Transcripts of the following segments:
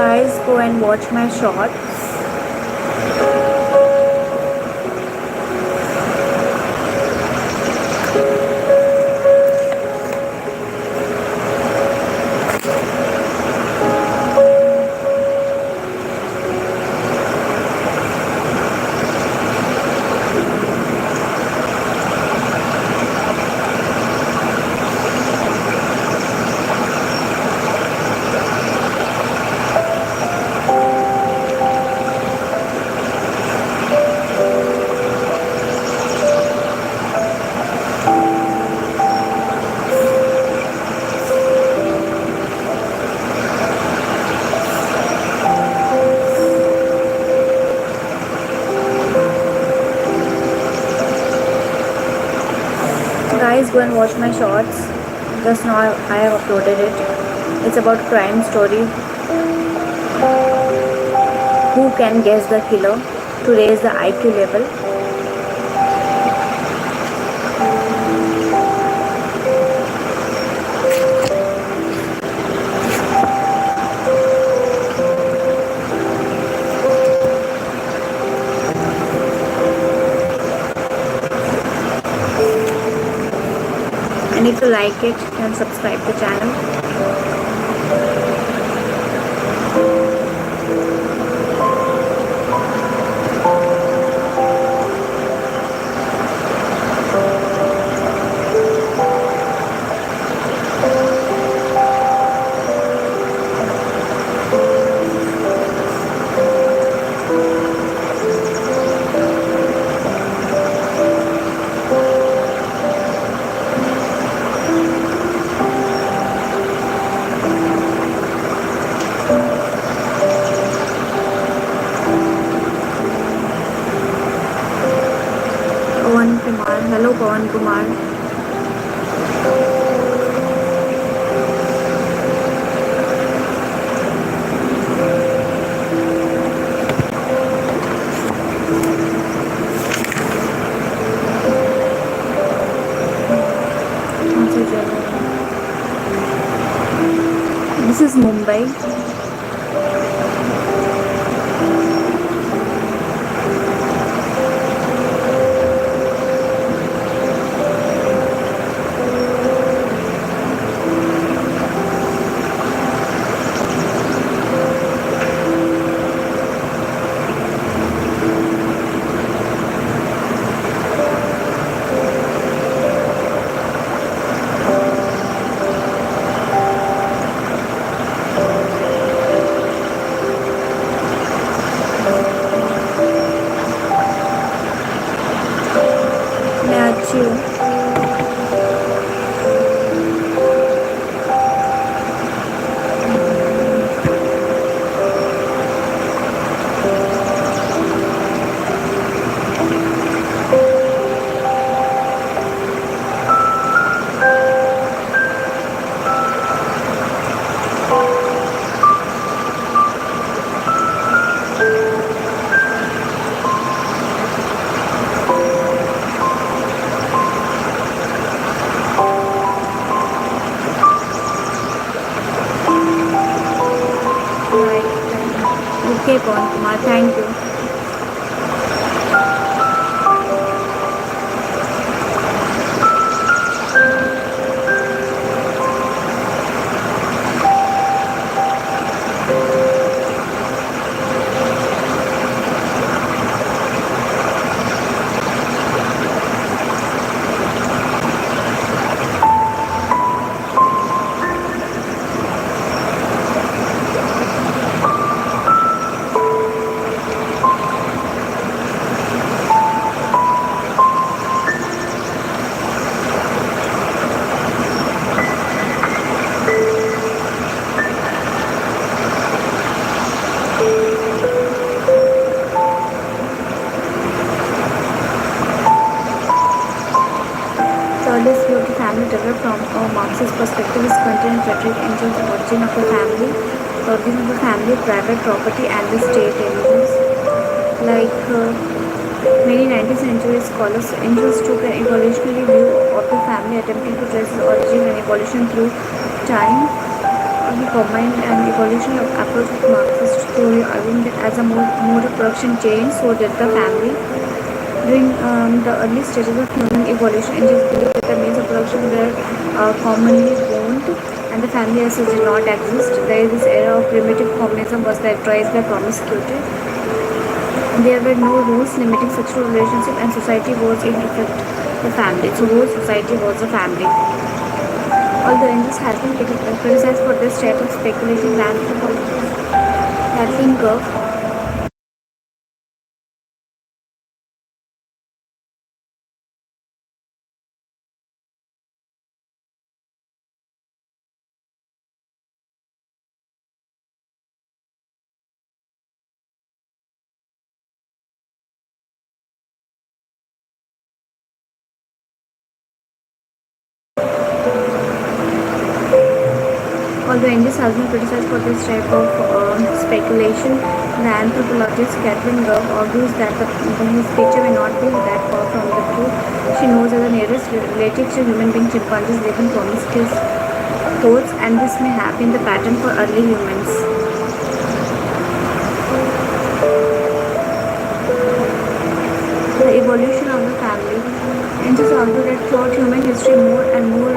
Guys, go and watch my shorts. Guys, go and watch my shorts. Just now I have uploaded it. It's about crime story. Who can guess the killer? To raise the IQ level. And if you like it, then subscribe the channel. Pawan Kumar. Hello, Pawan Kumar. This is Mumbai. मैं अच्छी हूँ. Okay, Pawan Kumar, thank you. This beauty family developed from a Marxist perspective is contained in Frederick Engel's Origin of the Family, the origin of the family, private property and the state religions. Like many 19th century scholars, Engels took an evolutionary view of the family, attempting to trace its origin and evolution through time. He combined an evolutionary approach with Marxist theory, arguing that as a mode of production changed, so did the family. During the early stages of human evolution, it is believed that the means of production were commonly owned and the family as such did not exist. This era of primitive communism was characterized by promiscuity. There were no rules limiting sexual relationship and society was in effect the family. So whole society was a family. Although Engels has been criticized for this type of speculation, anthropologists think of Although Engels has been criticized for this type of speculation, the anthropologist Catherine Gove argues that his picture may not be that far from the truth. She knows that the nearest relatives to human being chimpanzees live in promiscuous codes, and this may have been the pattern for early humans. The evolution of the family. Engels argued that throughout human history, more and more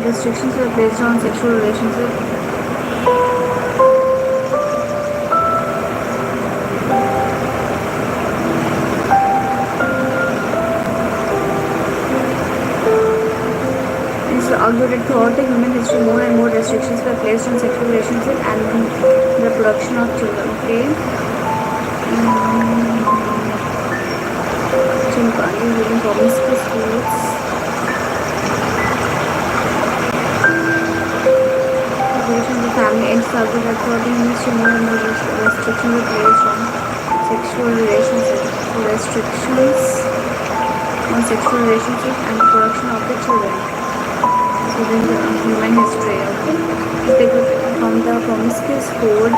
restrictions were placed on sexual relationships. Argued that throughout the human history, more and more restrictions were placed on sexual relationships and the production of children. Okay. Chimpanzees living promiscuous foods. Evolution of the family ends argued that throughout the human history, more and more restrictions were placed on sexual relationships. So restrictions on sexual relationships and the production of the children. Within the human history, okay. From the promiscuous code,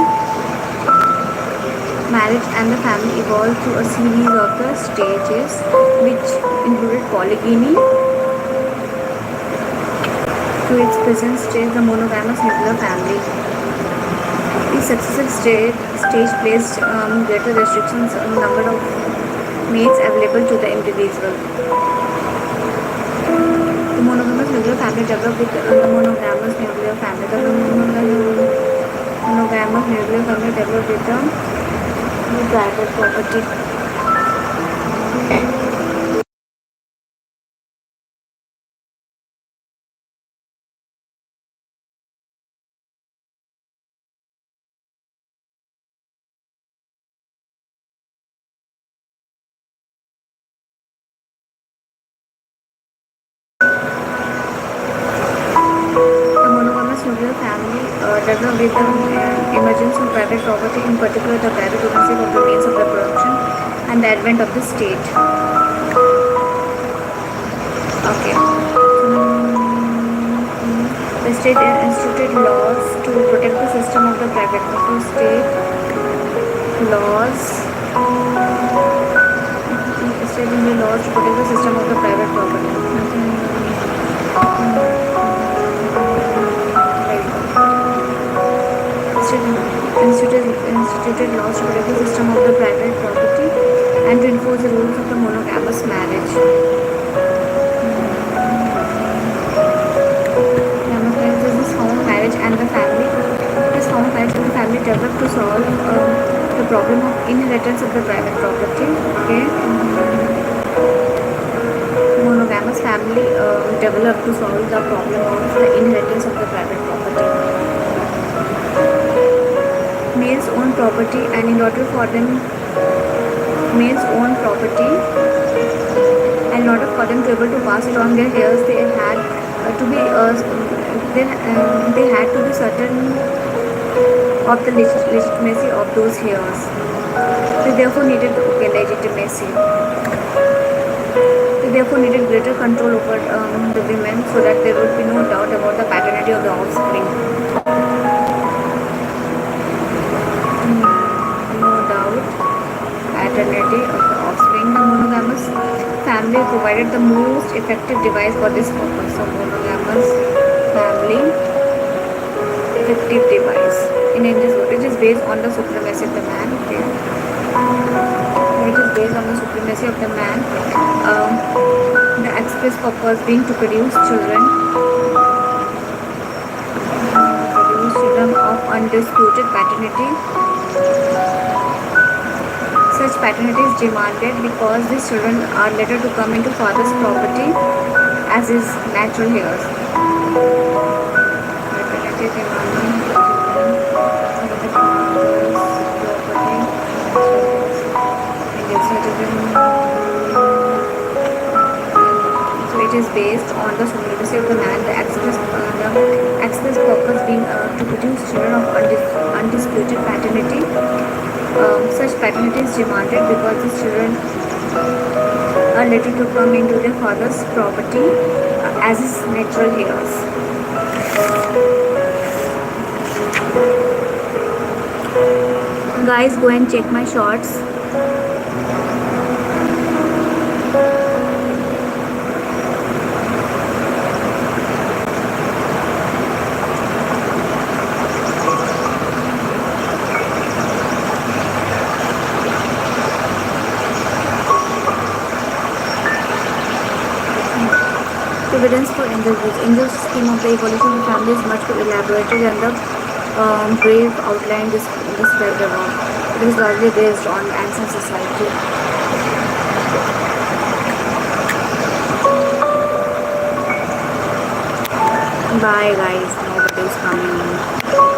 marriage and the family evolved through a series of the stages which included polygamy to its present stage, the monogamous nuclear family. Each successive stage placed greater restrictions on the number of mates available to the individual. The monogamous nuclear family developed with the monogamous nuclear family. The monogamous nuclear family developed with the private property. Nuclear family developed with the emergence of private property, in particular the private ownership of the means of reproduction and the advent of the state. Okay. The state instituted laws to protect the system of the private property. State laws. State laws to protect the system of the private property. Instituted laws to protect the system of the private property and to enforce the rules of the monogamous marriage. This found marriage and the family. This found marriage and the family developed to solve the problem of inheritance of the private property. Okay. Monogamous family developed to solve the problem of the inheritance of the private property. Males own property, and in order for them, males own property, and in order for them to be able to pass it on their heirs, they had to be they had to be certain of the legitimacy of those heirs. They therefore needed legitimacy. They therefore needed greater control over the women, so that there would be no doubt about the paternity of the offspring. Paternity of the offspring. The monogamous family provided the most effective device for this purpose. So monogamous family effective device. In India's world, it is based on the supremacy of the man. Okay. It is based on the supremacy of the man. The express purpose being to produce children of undisputed paternity. Such paternity is demanded because these children are later to come into father's property as his natural heirs. Paternity demanding children of the father's property. So it is based on the supremacy of the man. The express purpose being to produce children of undisputed paternity. Such paternity is demanded because these children are later to come into their father's property as his natural heirs. Guys, go and check my shorts. Evidence for Angel's views. Angel's scheme of the evolution of the family is much more elaborated than the brave outline described above. It is largely based on ancient society. Bye guys, nobody is coming.